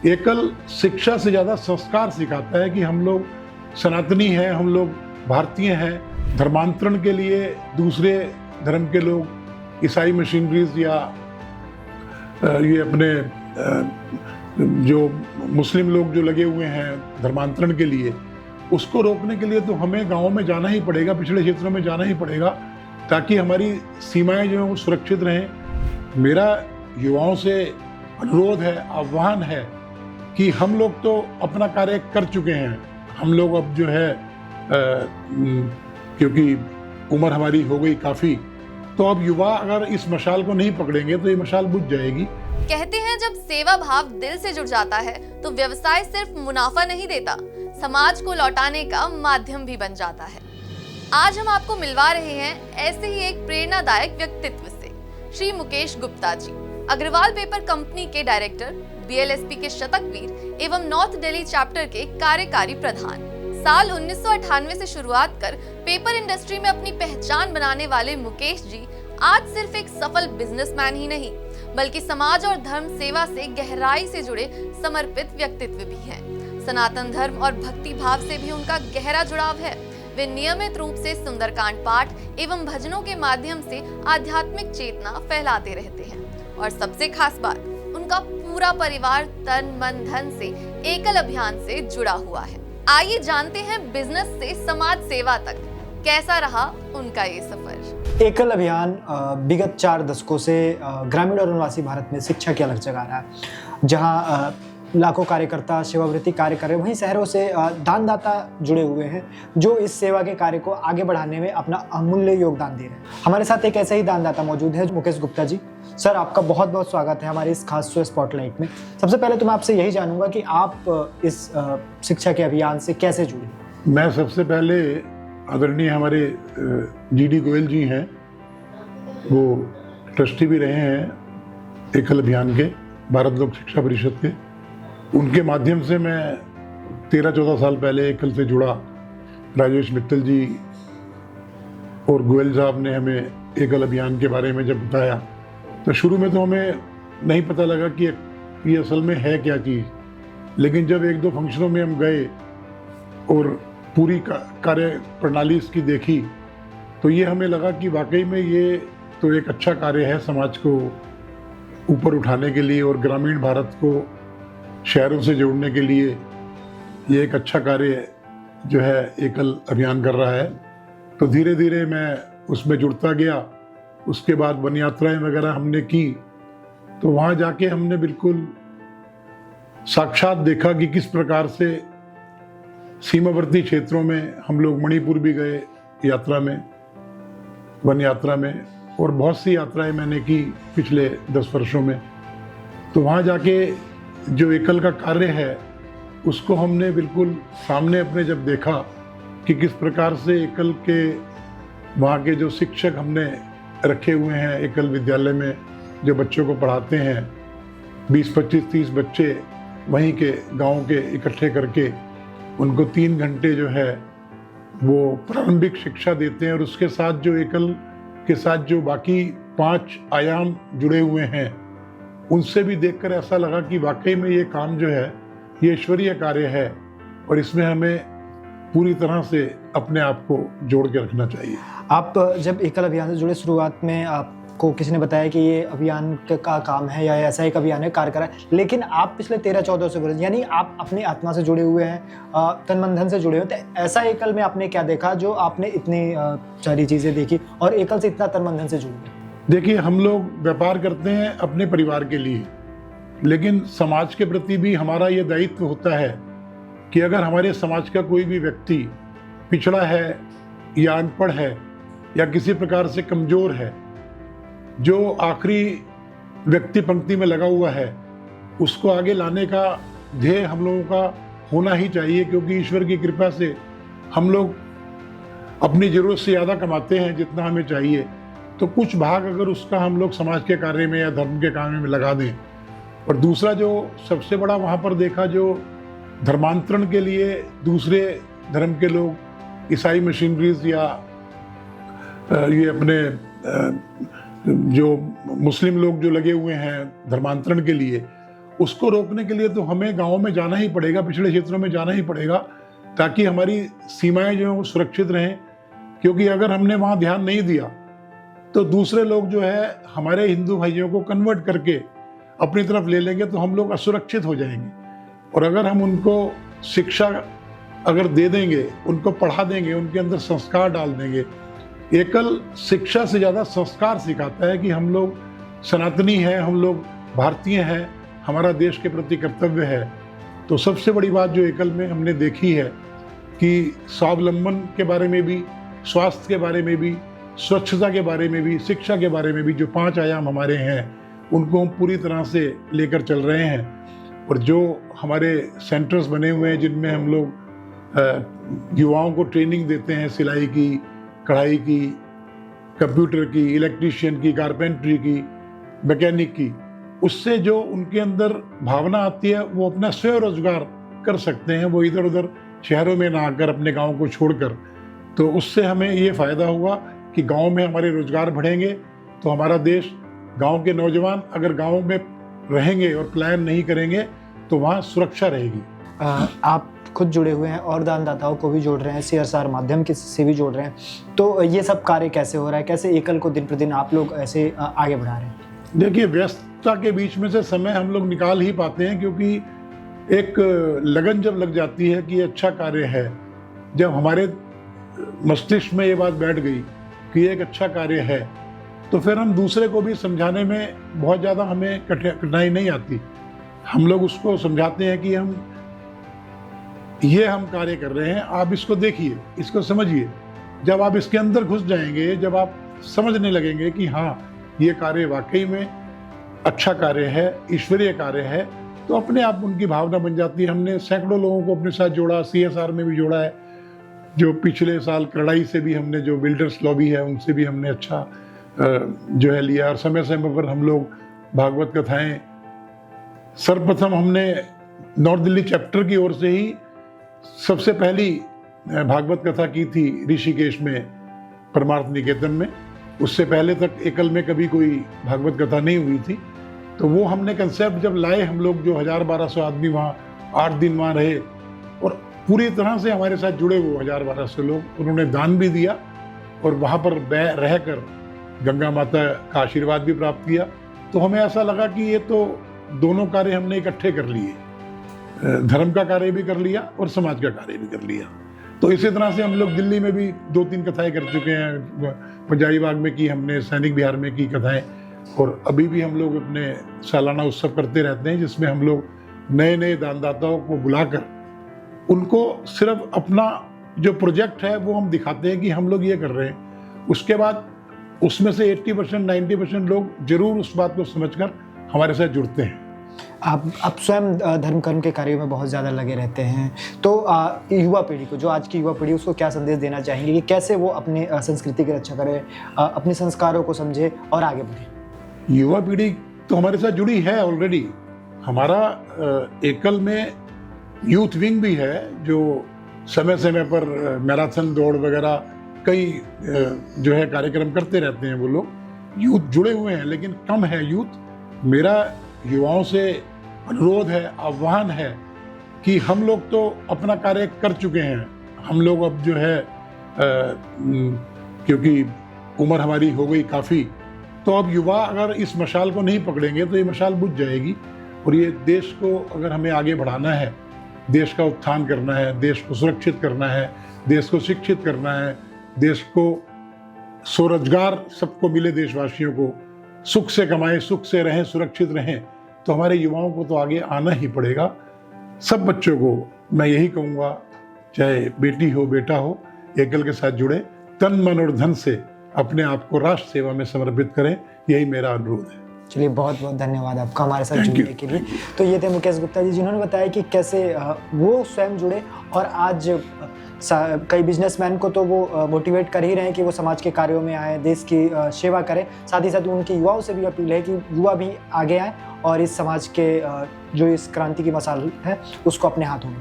एकल शिक्षा से ज़्यादा संस्कार सिखाता है कि हम लोग सनातनी हैं, हम लोग भारतीय हैं। धर्मांतरण के लिए दूसरे धर्म के लोग ईसाई मशीनरीज या ये अपने जो मुस्लिम लोग जो लगे हुए हैं धर्मांतरण के लिए, उसको रोकने के लिए तो हमें गाँव में जाना ही पड़ेगा, पिछड़े क्षेत्रों में जाना ही पड़ेगा, ताकि हमारी सीमाएं जो हैं वो सुरक्षित रहें। मेरा युवाओं से अनुरोध है, आह्वान है कि हम लोग तो अपना कार्य कर चुके हैं। हम लोग अब जो है क्योंकि उम्र हमारी हो गई काफ़ी, तो अब युवा अगर इस मशाल को नहीं पकड़ेंगे तो ये मशाल बुझ जाएगी। कहते हैं जब सेवा भाव दिल से जुड़ जाता है तो व्यवसाय सिर्फ मुनाफा नहीं देता, समाज को लौटाने का माध्यम भी बन जाता है। आज हम आपको मिलवा रहे हैं ऐसे ही एक प्रेरणादायक व्यक्तित्व से, श्री मुकेश गुप्ता जी, अग्रवाल पेपर कंपनी के डायरेक्टर, बीएलएसपी के शतकवीर एवं नॉर्थ दिल्ली चैप्टर के कार्यकारी प्रधान। साल 1998 से शुरुआत कर पेपर इंडस्ट्री में अपनी पहचान बनाने वाले मुकेश जी आज सिर्फ एक सफल बिजनेसमैन ही नहीं, बल्कि समाज और धर्म सेवा से गहराई से जुड़े समर्पित व्यक्तित्व भी हैं। सनातन धर्म और भक्ति भाव से भी उनका गहरा जुड़ाव है। वे नियमित रूप से सुंदरकांड पाठ एवं भजनों के माध्यम से आध्यात्मिक चेतना फैलाते रहते हैं। और सबसे खास बात, उनका पूरा परिवार तन मन धन से एकल अभियान से जुड़ा हुआ है। आइए जानते हैं बिजनेस से समाज सेवा तक कैसा रहा उनका ये सफर। एकल अभियान विगत 4 दशकों से ग्रामीण और वनवासी भारत में शिक्षा की अलग जगह रहा है, जहां लाखों कार्यकर्ता सेवावृत्ति कार्य कर रहे हैं। वहीं शहरों से दानदाता जुड़े हुए हैं जो इस सेवा के कार्य को आगे बढ़ाने में अपना अमूल्य योगदान दे रहे हैं। हमारे साथ एक ऐसे ही दानदाता मौजूद है, मुकेश गुप्ता जी। सर, आपका बहुत बहुत स्वागत है हमारे इस खास शो स्पॉटलाइट में। सबसे पहले तो मैं आपसे यही जानूंगा कि आप इस शिक्षा के अभियान से कैसे जुड़े। मैं सबसे पहले आदरणीय हमारे जीडी गोयल जी हैं, वो ट्रस्टी भी रहे हैं एकल अभियान के, भारत लोक शिक्षा परिषद के। उनके माध्यम से मैं 13-14 साल पहले एकल से जुड़ा। राजेश मित्तल जी और गोयल साहब ने हमें एकल अभियान के बारे में जब बताया तो शुरू में तो हमें नहीं पता लगा कि ये असल में है क्या चीज़, लेकिन जब 1-2 फंक्शनों में हम गए और पूरी कार्य प्रणाली इसकी देखी तो ये हमें लगा कि वाकई में ये तो एक अच्छा कार्य है समाज को ऊपर उठाने के लिए और ग्रामीण भारत को शहरों से जोड़ने के लिए ये एक अच्छा कार्य जो है एकल अभियान कर रहा है। तो धीरे धीरे मैं उसमें जुड़ता गया। उसके बाद वन यात्राएं वगैरह हमने की, तो वहाँ जाके हमने बिल्कुल साक्षात देखा कि किस प्रकार से सीमावर्ती क्षेत्रों में हम लोग मणिपुर भी गए यात्रा में, वन यात्रा में, और बहुत सी यात्राएं मैंने की पिछले 10 वर्षों में। तो वहाँ जाके जो एकल का कार्य है उसको हमने बिल्कुल सामने अपने जब देखा कि किस प्रकार से एकल के वहाँ के जो शिक्षक हमने रखे हुए हैं एकल विद्यालय में जो बच्चों को पढ़ाते हैं, 20, 25, 30 बच्चे वहीं के गांव के इकट्ठे करके उनको 3 घंटे जो है वो प्रारंभिक शिक्षा देते हैं। और उसके साथ जो एकल के साथ जो बाकी 5 आयाम जुड़े हुए हैं उनसे भी देखकर ऐसा लगा कि वाकई में ये काम जो है ये ईश्वरीय कार्य है और इसमें हमें पूरी तरह से अपने आप को जोड़ के रखना चाहिए। आप जब एकल अभियान से जुड़े, शुरुआत में आपको किसी ने बताया कि ये अभियान का काम है या ऐसा एक अभियान है, कार्य करा है, लेकिन आप पिछले 13-14 से जुड़े, यानी आप अपनी आत्मा से जुड़े हुए हैं, तन मन धन से जुड़े हुए। तो ऐसा एकल में आपने क्या देखा जो आपने इतनी सारी चीज़ें देखी और एकल से इतना तन मन धन से जुड़ गए? देखिए, हम लोग व्यापार करते हैं अपने परिवार के लिए, लेकिन समाज के प्रति भी हमारा ये दायित्व होता है कि अगर हमारे समाज का कोई भी व्यक्ति पिछड़ा है या अनपढ़ है या किसी प्रकार से कमज़ोर है, जो आखिरी व्यक्ति पंक्ति में लगा हुआ है, उसको आगे लाने का ध्येय हम लोगों का होना ही चाहिए। क्योंकि ईश्वर की कृपा से हम लोग अपनी ज़रूरत से ज़्यादा कमाते हैं जितना हमें चाहिए, तो कुछ भाग अगर उसका हम लोग समाज के कार्य में या धर्म के कार्य में लगा दें। और दूसरा जो सबसे बड़ा वहाँ पर देखा, जो धर्मांतरण के लिए दूसरे धर्म के लोग ईसाई मशीनरीज या ये अपने जो मुस्लिम लोग जो लगे हुए हैं धर्मांतरण के लिए, उसको रोकने के लिए तो हमें गाँव में जाना ही पड़ेगा, पिछड़े क्षेत्रों में जाना ही पड़ेगा, ताकि हमारी सीमाएं जो हैं वो सुरक्षित रहें। क्योंकि अगर हमने वहाँ ध्यान नहीं दिया तो दूसरे लोग जो है हमारे हिंदू भाइयों को कन्वर्ट करके अपनी तरफ ले लेंगे, तो हम लोग असुरक्षित हो जाएंगे। और अगर हम उनको शिक्षा अगर दे देंगे, उनको पढ़ा देंगे, उनके अंदर संस्कार डाल देंगे, एकल शिक्षा से ज़्यादा संस्कार सिखाता है कि हम लोग सनातनी हैं, हम लोग भारतीय हैं, हमारा देश के प्रति कर्तव्य है। तो सबसे बड़ी बात जो एकल में हमने देखी है कि स्वावलंबन के बारे में भी, स्वास्थ्य के बारे में भी, स्वच्छता के बारे में भी, शिक्षा के बारे में भी, जो 5 आयाम हमारे हैं उनको हम पूरी तरह से लेकर चल रहे हैं। और जो हमारे सेंटर्स बने हुए हैं जिनमें हम लोग युवाओं को ट्रेनिंग देते हैं, सिलाई की, कढ़ाई की, कंप्यूटर की, इलेक्ट्रीशियन की, कारपेंट्री की, मैकेनिक की, उससे जो उनके अंदर भावना आती है वो अपना स्वयं रोजगार कर सकते हैं, वो इधर उधर शहरों में ना आकर अपने गाँव को छोड़कर। तो उससे हमें ये फ़ायदा हुआ कि गांव में हमारे रोजगार बढ़ेंगे तो हमारा देश, गांव के नौजवान अगर गांव में रहेंगे और प्लान नहीं करेंगे तो वहाँ सुरक्षा रहेगी। आप खुद जुड़े हुए हैं और दानदाताओं को भी जोड़ रहे हैं, CSR माध्यम से भी जोड़ रहे हैं, तो ये सब कार्य कैसे हो रहा है, कैसे एकल को दिन प्रतिदिन आप लोग ऐसे आगे बढ़ा रहे हैं? देखिए, व्यस्तता के बीच में से समय हम लोग निकाल ही पाते हैं, क्योंकि एक लगन जब लग जाती है कि ये अच्छा कार्य है, जब हमारे मस्तिष्क में ये बात बैठ गई कि ये एक अच्छा कार्य है, तो फिर हम दूसरे को भी समझाने में बहुत ज़्यादा हमें कठिनाई नहीं आती। हम लोग उसको समझाते हैं कि हम कार्य कर रहे हैं, आप इसको देखिए, इसको समझिए। जब आप इसके अंदर घुस जाएंगे, जब आप समझने लगेंगे कि हाँ ये कार्य वाकई में अच्छा कार्य है, ईश्वरीय कार्य है, तो अपने आप उनकी भावना बन जाती है। हमने सैकड़ों लोगों को अपने साथ जोड़ा, CSR में भी जोड़ा है। जो पिछले साल करड़ाई से भी हमने, जो बिल्डर्स लॉबी है, उनसे भी हमने अच्छा जो है लिया। और समय समय पर हम लोग भागवत कथाएं, सर्वप्रथम हमने नॉर्थ दिल्ली चैप्टर की ओर से ही सबसे पहली भागवत कथा की थी ऋषिकेश में, परमार्थ निकेतन में। उससे पहले तक एकल में कभी कोई भागवत कथा नहीं हुई थी। तो वो हमने कंसेप्ट जब लाए, हम लोग जो 1000-1200 आदमी वहाँ 8 दिन वहाँ रहे और पूरी तरह से हमारे साथ जुड़े वो 1000-1200 लोग, उन्होंने दान भी दिया और वहाँ पर रहकर गंगा माता का आशीर्वाद भी प्राप्त किया। तो हमें ऐसा लगा कि ये तो दोनों कार्य हमने इकट्ठे कर लिए, धर्म का कार्य भी कर लिया और समाज का कार्य भी कर लिया। तो इसी तरह से हम लोग दिल्ली में भी 2-3 कथाएं कर चुके हैं। पंजाबी बाग में की हमने, सैनिक बिहार में की कथाएं, और अभी भी हम लोग अपने सालाना उत्सव करते रहते हैं, जिसमें हम लोग नए नए दानदाताओं को बुलाकर उनको सिर्फ अपना जो प्रोजेक्ट है वो हम दिखाते हैं कि हम लोग ये कर रहे हैं। उसके बाद उसमें से 80% 90% लोग जरूर उस बात को समझकर हमारे साथ जुड़ते हैं। आप स्वयं धर्म कर्म के कार्यों में बहुत ज़्यादा लगे रहते हैं, तो युवा पीढ़ी को, जो आज की युवा पीढ़ी, उसको क्या संदेश देना चाहेंगे कि कैसे वो अपने संस्कृति की रक्षा करे, अपने संस्कारों को समझे और आगे बढ़े? युवा पीढ़ी तो हमारे साथ जुड़ी है ऑलरेडी। हमारा एकल में यूथ विंग भी है, जो समय समय पर मैराथन दौड़ वगैरह कई जो है कार्यक्रम करते रहते हैं। वो लोग यूथ जुड़े हुए हैं, लेकिन कम है यूथ। मेरा युवाओं से अनुरोध है, आह्वान है कि हम लोग तो अपना कार्य कर चुके हैं। हम लोग अब जो है क्योंकि उम्र हमारी हो गई काफ़ी, तो अब युवा अगर इस मशाल को नहीं पकड़ेंगे तो ये मशाल बुझ जाएगी। और ये देश को अगर हमें आगे बढ़ाना है, देश का उत्थान करना है, देश को सुरक्षित करना है, देश को शिक्षित करना है, देश को स्वरोजगार सबको मिले, देशवासियों को सुख से कमाएं, सुख से रहें, सुरक्षित रहें, तो हमारे युवाओं को तो आगे आना ही पड़ेगा। सब बच्चों को मैं यही कहूँगा, चाहे बेटी हो बेटा हो, एकल के साथ जुड़े, तन मन और धन से अपने आप को राष्ट्र सेवा में समर्पित करें, यही मेरा अनुरोध है। चलिए, बहुत बहुत धन्यवाद आपका हमारे साथ जुड़ने के लिए। तो ये थे मुकेश गुप्ता जी, जिन्होंने बताया कि कैसे वो स्वयं जुड़े और आज कई बिजनेसमैन को तो वो मोटिवेट कर ही रहे हैं कि वो समाज के कार्यों में आए, देश की सेवा करें। साथ ही साथ उनके युवाओं से भी अपील है कि युवा भी आगे आए और इस समाज के जो इस क्रांति की मसाल है उसको अपने हाथों में।